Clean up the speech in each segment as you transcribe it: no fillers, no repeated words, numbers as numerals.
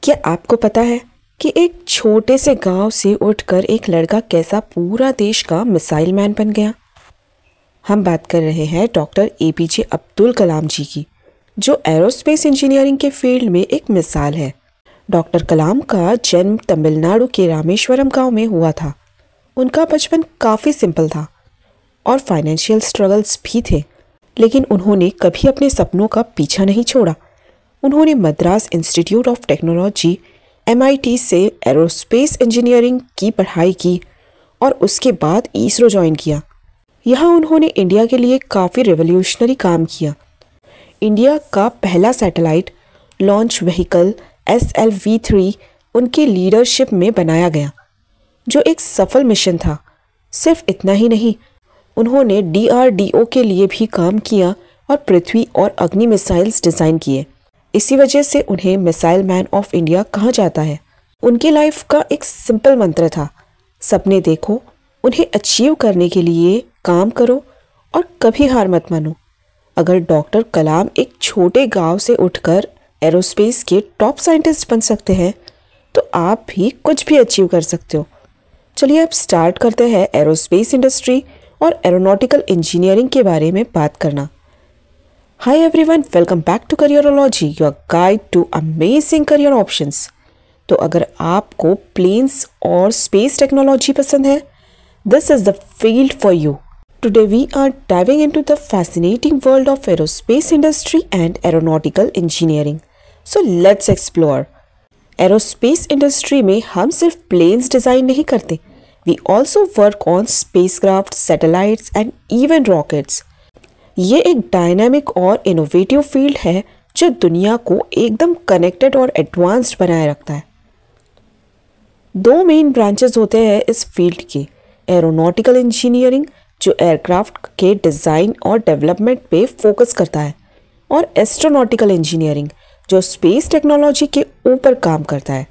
क्या आपको पता है कि एक छोटे से गांव से उठकर एक लड़का कैसा पूरा देश का मिसाइल मैन बन गया। हम बात कर रहे हैं डॉक्टर एपीजे अब्दुल कलाम जी की, जो एरोस्पेस इंजीनियरिंग के फील्ड में एक मिसाल है। डॉक्टर कलाम का जन्म तमिलनाडु के रामेश्वरम गांव में हुआ था। उनका बचपन काफ़ी सिंपल था और फाइनेंशियल स्ट्रगल्स भी थे, लेकिन उन्होंने कभी अपने सपनों का पीछा नहीं छोड़ा। उन्होंने Madras institute of technology MIT से एरोस्पेस इंजीनियरिंग की पढ़ाई की और उसके बाद इसरो ज्वाइन किया। यहाँ उन्होंने इंडिया के लिए काफ़ी रेवोल्यूशनरी काम किया। इंडिया का पहला सैटेलाइट लॉन्च व्हीकल SLV-3 उनकी लीडरशिप में बनाया गया, जो एक सफल मिशन था। सिर्फ इतना ही नहीं, उन्होंने DRDO के लिए भी काम किया और पृथ्वी और अग्नि मिसाइल्स डिज़ाइन किए। इसी वजह से उन्हें मिसाइल मैन ऑफ इंडिया कहा जाता है। उनकी लाइफ का एक सिंपल मंत्र था, सपने देखो, उन्हें अचीव करने के लिए काम करो और कभी हार मत मानो। अगर डॉक्टर कलाम एक छोटे गांव से उठकर एरोस्पेस के टॉप साइंटिस्ट बन सकते हैं, तो आप भी कुछ भी अचीव कर सकते हो। चलिए अब स्टार्ट करते हैं एरोस्पेस इंडस्ट्री और एरोनॉटिकल इंजीनियरिंग के बारे में बात करना। Hi everyone, welcome back to Careerology, your guide to amazing career options। तो अगर आपको प्लेन्स और स्पेस टेक्नोलॉजी पसंद है, this is the field for you। Today we are diving into the fascinating world of aerospace industry and aeronautical engineering। So let's explore। Aerospace industry में हम सिर्फ planes design नहीं करते, we also work on spacecraft, satellites and even rockets। ये एक dynamic और innovative field है जो दुनिया को एकदम कनेक्टेड और एडवांस्ड बनाए रखता है। दो मेन ब्रांचेस होते हैं इस फील्ड के, एरोनॉटिकल इंजीनियरिंग जो एयरक्राफ्ट के डिज़ाइन और डेवलपमेंट पे फोकस करता है, और एस्ट्रोनॉटिकल इंजीनियरिंग जो स्पेस टेक्नोलॉजी के ऊपर काम करता है।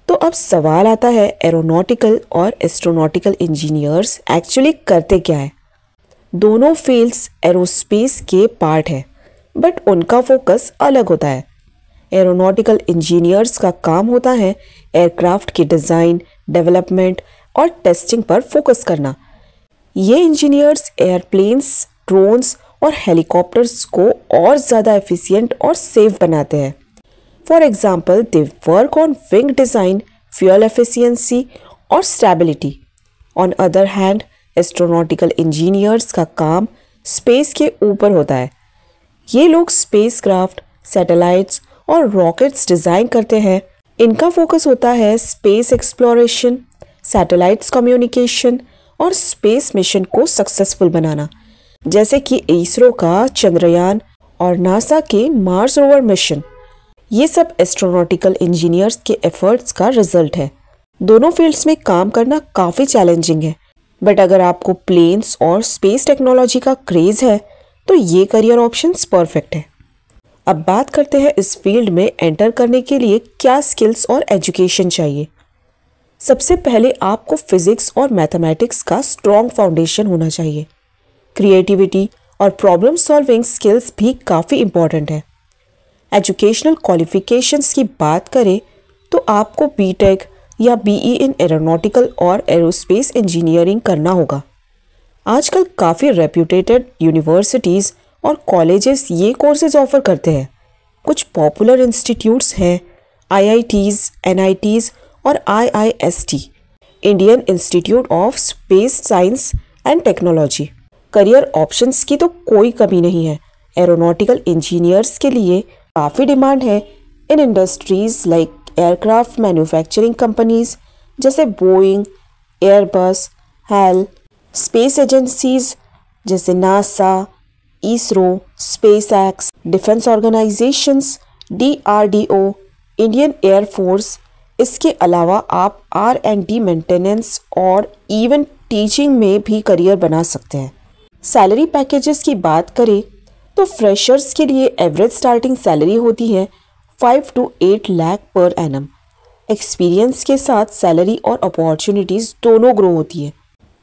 तो अब सवाल आता है, एरोनॉटिकल और एस्ट्रोनॉटिकल इंजीनियर्स एक्चुअली करते क्या है। दोनों फील्ड्स एरोस्पेस के पार्ट है, बट उनका फोकस अलग होता है। एरोनॉटिकल इंजीनियर्स का काम होता है एयरक्राफ्ट की डिज़ाइन, डेवलपमेंट और टेस्टिंग पर फोकस करना। ये इंजीनियर्स एयरप्लेन्स, ड्रोन्स और हेलीकॉप्टर्स को और ज़्यादा एफिशिएंट और सेफ बनाते हैं। For example, they work on wing design, fuel efficiency और stability. On other hand, astronautical engineers का काम स्पेस के ऊपर होता है। ये लोग स्पेसक्राफ्ट, सैटेलाइट्स और रॉकेट्स डिज़ाइन करते हैं। इनका फोकस होता है स्पेस एक्सप्लोरेशन, सैटेलाइट्स कम्युनिकेशन और स्पेस मिशन को सक्सेसफुल बनाना, जैसे कि इसरो का चंद्रयान और नासा के मार्स रोवर मिशन। ये सब एस्ट्रोनॉटिकल इंजीनियर्स के एफर्ट्स का रिजल्ट है। दोनों फील्ड्स में काम करना काफ़ी चैलेंजिंग है, बट अगर आपको प्लेन्स और स्पेस टेक्नोलॉजी का क्रेज़ है तो ये करियर ऑप्शंस परफेक्ट है। अब बात करते हैं इस फील्ड में एंटर करने के लिए क्या स्किल्स और एजुकेशन चाहिए। सबसे पहले आपको फिजिक्स और मैथमेटिक्स का स्ट्रॉन्ग फाउंडेशन होना चाहिए। क्रिएटिविटी और प्रॉब्लम सॉल्विंग स्किल्स भी काफ़ी इंपॉर्टेंट है। एजुकेशनल क्वालिफिकेशंस की बात करें तो आपको BTech या BE इन एरोनॉटिकल और एरोस्पेस इंजीनियरिंग करना होगा। आजकल काफ़ी रेप्यूटेड यूनिवर्सिटीज़ और कॉलेजेस ये कोर्सेज ऑफर करते हैं। कुछ पॉपुलर इंस्टीट्यूट्स हैं IITs, NITs और IIST, Indian Institute of Space Science and technology. Career options की तो कोई कमी नहीं है। एरोनॉटिकल इंजीनियर्स के लिए काफ़ी डिमांड है in industries like aircraft manufacturing companies जैसे Boeing, Airbus, HAL, space agencies जैसे NASA, ISRO, SpaceX, defence organisations, DRDO, Indian air force. इसके अलावा आप R&D मेंटेनेंस और इवन टीचिंग में भी करियर बना सकते हैं। सैलरी पैकेजेस की बात करें तो फ्रेशर्स के लिए एवरेज स्टार्टिंग सैलरी होती है 5 to 8 lakh per annum. Experience के साथ सैलरी और अपॉर्चुनिटीज़ दोनों ग्रो होती है।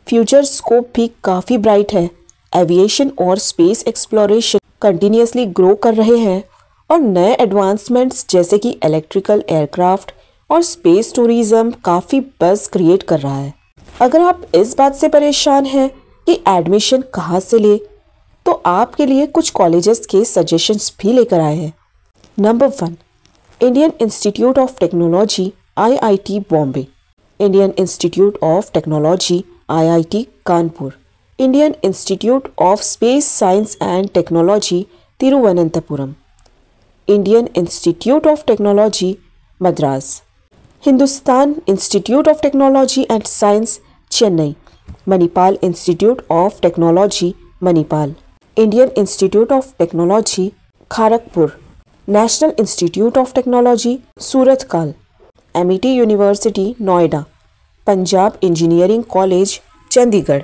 फ्यूचर स्कोप भी काफ़ी ब्राइट है। एविएशन और स्पेस एक्सप्लोरेशन कंटिन्यूसली ग्रो कर रहे हैं और नए एडवांसमेंट्स जैसे कि इलेक्ट्रिकल एयरक्राफ्ट और स्पेस टूरिज्म काफ़ी बज़ क्रिएट कर रहा है। अगर आप इस बात से परेशान हैं कि एडमिशन कहाँ से ले, तो आपके लिए कुछ कॉलेजेस के सजेशंस भी लेकर आए हैं। Number 1, Indian Institute of Technology IIT Bombay, Indian Institute of Technology IIT Kanpur, Indian Institute of Space Science and Technology Thiruvananthapuram, Indian Institute of Technology Madras, Hindustan Institute of Technology and Science Chennai, Manipal Institute of Technology Manipal, Indian Institute of Technology Kharagpur, National Institute of Technology Surathkal, Amity University Noida, Punjab Engineering College Chandigarh.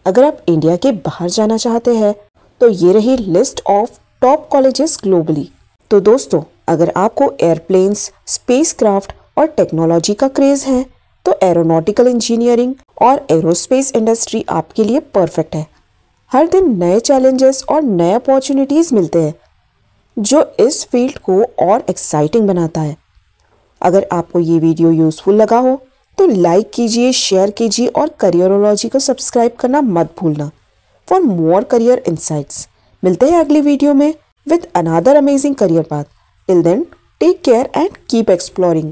अगर आप India के बाहर जाना चाहते हैं तो ये रही list of top colleges globally. तो दोस्तों, अगर आपको एयरप्लेन्स, स्पेसक्राफ्ट और टेक्नोलॉजी का क्रेज़ है तो एरोनॉटिकल इंजीनियरिंग और एरोस्पेस इंडस्ट्री आपके लिए परफेक्ट है। हर दिन नए चैलेंजेस और नए अपॉर्चुनिटीज़ मिलते हैं जो इस फील्ड को और एक्साइटिंग बनाता है। अगर आपको ये वीडियो यूज़फुल लगा हो तो लाइक कीजिए, शेयर कीजिए और करियरोलॉजी को सब्सक्राइब करना मत भूलना फॉर मोर करियर इंसाइट्स। मिलते हैं अगली वीडियो में with another amazing career path. Till then, take care and keep exploring.